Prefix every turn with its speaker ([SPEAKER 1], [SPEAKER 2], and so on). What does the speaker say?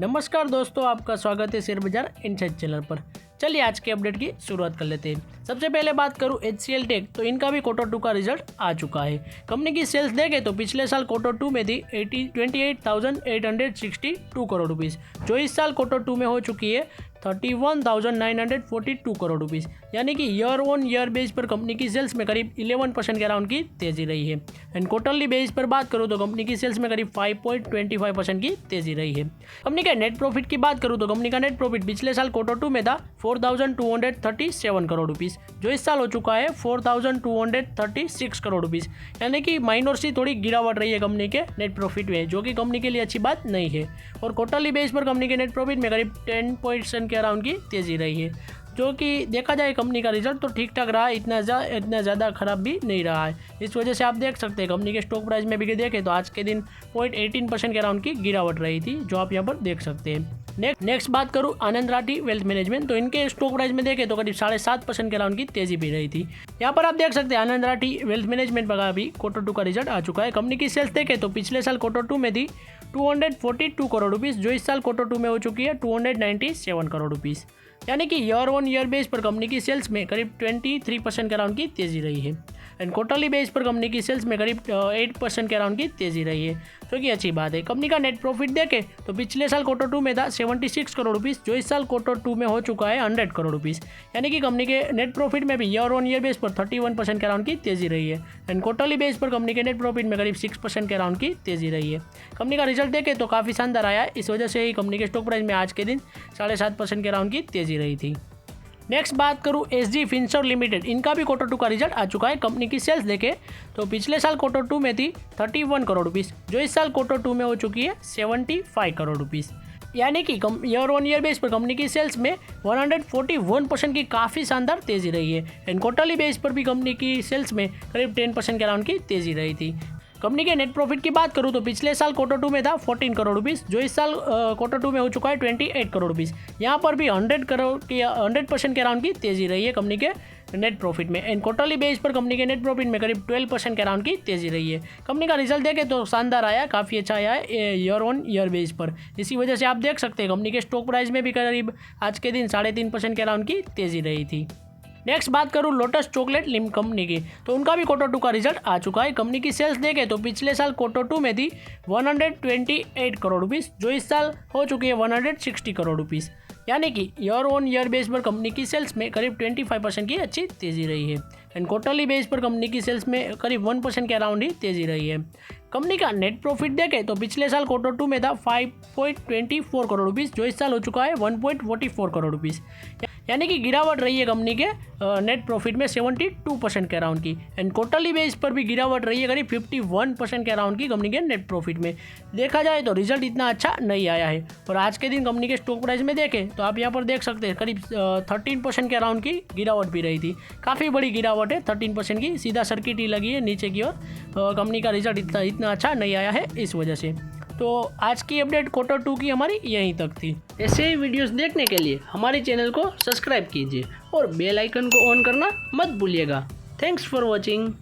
[SPEAKER 1] नमस्कार दोस्तों, आपका स्वागत है शेयर बाजार इनसाइड चैनल पर। चलिए आज के अपडेट की शुरुआत कर लेते हैं। सबसे पहले बात करूं HCL टेक, तो इनका भी क्वार्टर 2 का रिजल्ट आ चुका है। कंपनी की सेल्स देखें तो पिछले साल क्वार्टर 2 में थी 28,862 करोड़ रुपीज़, जो इस साल क्वार्टर 2 में हो चुकी है 31,942 करोड़ रुपीज़, यानी कि ईयर ऑन ईयर बेस पर कंपनी की सेल्स में करीब 11% के अराउंड की तेज़ी रही है। एंड क्वार्टरली बेस पर बात करूँ तो कंपनी की सेल्स में करीब 5.25% की तेज़ी रही है। कंपनी के नेट प्रॉफिट की बात करूँ तो कंपनी का नेट प्रॉफिट पिछले साल क्वार्टर 2 में था 4,237 करोड़ रुपीज़, जो इस साल हो चुका है 4,236 करोड़ रुपीज़, यानी कि माइनर सी थोड़ी गिरावट रही है कंपनी के नेट प्रॉफिट में, जो कि कंपनी के लिए अच्छी बात नहीं है। और क्वार्टरली बेस पर कंपनी के नेट प्रॉफिट में करीब 10% के अराउंड की तेज़ी रही है, जो कि देखा जाए कंपनी का रिजल्ट तो ठीक ठाक रहा है, इतना ज़्यादा खराब भी नहीं रहा है। इस वजह से आप देख सकते हैं कंपनी के स्टॉक प्राइस में भी देखें तो आज के दिन 0.18% के अराउंड की गिरावट रही थी, जो आप यहाँ पर देख सकते हैं। नेक्स्ट बात करूँ आनंद राठी वेल्थ मैनेजमेंट, तो इनके स्टॉक प्राइस में देखें तो करीब 7.5% के अराउंड की तेज़ी भी रही थी। यहाँ पर आप देख सकते हैं आनंद राठी वेल्थ मैनेजमेंट का अभी क्वार्टर 2 का रिजल्ट आ चुका है। कंपनी की सेल्स देखें तो पिछले साल क्वार्टर 2 में थी 242 करोड़ रुपीज़, जो इस साल क्वार्टर 2 में हो चुकी है 297 करोड़ रुपीज़, यानी कि ईयर ऑन ईयर बेस पर कंपनी की सेल्स में करीब 23% के अराउंड की तेज़ी रही है। एंड क्वार्टरली बेस पर कंपनी की सेल्स में करीब 8% के अराउंड की तेज़ी रही है, जो कि अच्छी बात है। कंपनी का नेट प्रॉफिट देखें तो पिछले साल क्वार्टर 2 में था 76 करोड़ रुपीज़, जो इस साल क्वार्टर 2 में हो चुका है 100 करोड़ रुपीज़, यानी कि कंपनी के नेट प्रॉफिट में भी ईयर ऑन ईयर बेस पर 31% के अराउंड की तेज़ी रही है। एंड क्वार्टरली बेस पर कंपनी के नेट प्रॉफिट में करीब 6% के अराउंड की तेज़ी रही है। कंपनी का रिजल्ट देखें तो काफ़ी शानदार आया है, इस वजह से ही कंपनी के स्टॉक प्राइस में आज के दिन 7.5% के अराउंड की तेज़ी रही थी। नेक्स्ट बात करूँ SG फिनसर्व लिमिटेड, इनका भी क्वार्टर 2 का रिजल्ट आ चुका है। कंपनी की सेल्स देखें तो पिछले साल क्वार्टर 2 में थी 31 करोड़ रुपीज़, जो इस साल क्वार्टर 2 में हो चुकी है 75 करोड़ रुपीज़, यानी कि ईयर ऑन ईयर बेस पर कंपनी की सेल्स में 141% की काफ़ी शानदार तेज़ी रही है। एंड क्वार्टरली बेस पर भी कंपनी की सेल्स में करीब 10% के अराउंड की तेज़ी रही थी। कंपनी के नेट प्रॉफिट की बात करूँ तो पिछले साल क्वार्टर 2 में था 14 करोड़ रुपीज़, जो इस साल क्वार्टर 2 में हो चुका है 28 करोड़ रुपीज़। यहाँ पर भी 100% के अराउंड की तेज़ी रही है कंपनी के नेट प्रॉफिट में। एंड क्वार्टरली बेस पर कंपनी के नेट प्रॉफिट में करीब 12% के अराउंड की तेज़ी रही है। कंपनी का रिजल्ट देखें तो शानदार आया, काफ़ी अच्छा आया है ईयर ऑन ईयर बेस पर। इसी वजह से आप देख सकते हैं कंपनी के स्टॉक प्राइस में भी करीब आज के दिन 3.5% के अराउंड की तेज़ी रही थी। नेक्स्ट बात करूँ लोटस चॉकलेट लिमिटेड कंपनी की, तो उनका भी क्वार्टर 2 का रिजल्ट आ चुका है। कंपनी की सेल्स देखें तो पिछले साल क्वार्टर 2 में थी 128 करोड़ रुपीज़, जो इस साल हो चुकी है 160 करोड़ रुपीज़, यानी कि ईयर ऑन ईयर बेस पर कंपनी की सेल्स में करीब 25% की अच्छी तेज़ी रही है। एंड क्वार्टरली बेस पर कंपनी की सेल्स में करीब 1% के अराउंड ही तेज़ी रही है। कंपनी का नेट प्रॉफिट देखें तो पिछले साल क्वार्टर 2 में था 5.24 करोड़ रुपीज़, जो इस साल हो चुका है 1.44 करोड़ रुपीज़, यानी कि गिरावट रही है कंपनी के नेट प्रॉफिट में 72% के अराउंड की। एंड क्वार्टरली बेस पर भी गिरावट रही है करीब 51% के अराउंड की कंपनी के नेट प्रॉफिट में। देखा जाए तो रिजल्ट इतना अच्छा नहीं आया है। और आज के दिन कंपनी के स्टॉक प्राइस में देखें तो आप यहाँ पर देख सकते हैं करीब 13% के अराउंड की गिरावट भी रही थी। काफ़ी बड़ी गिरावट है 13% की, सीधा सर्किट ही लगी है नीचे की ओर। कंपनी का रिजल्ट इतना अच्छा नहीं आया है इस वजह से। तो आज की अपडेट क्वार्टर 2 की हमारी यहीं तक थी। ऐसे ही वीडियोस देखने के लिए हमारे चैनल को सब्सक्राइब कीजिए और बेल आइकन को ऑन करना मत भूलिएगा। Thanks for watching.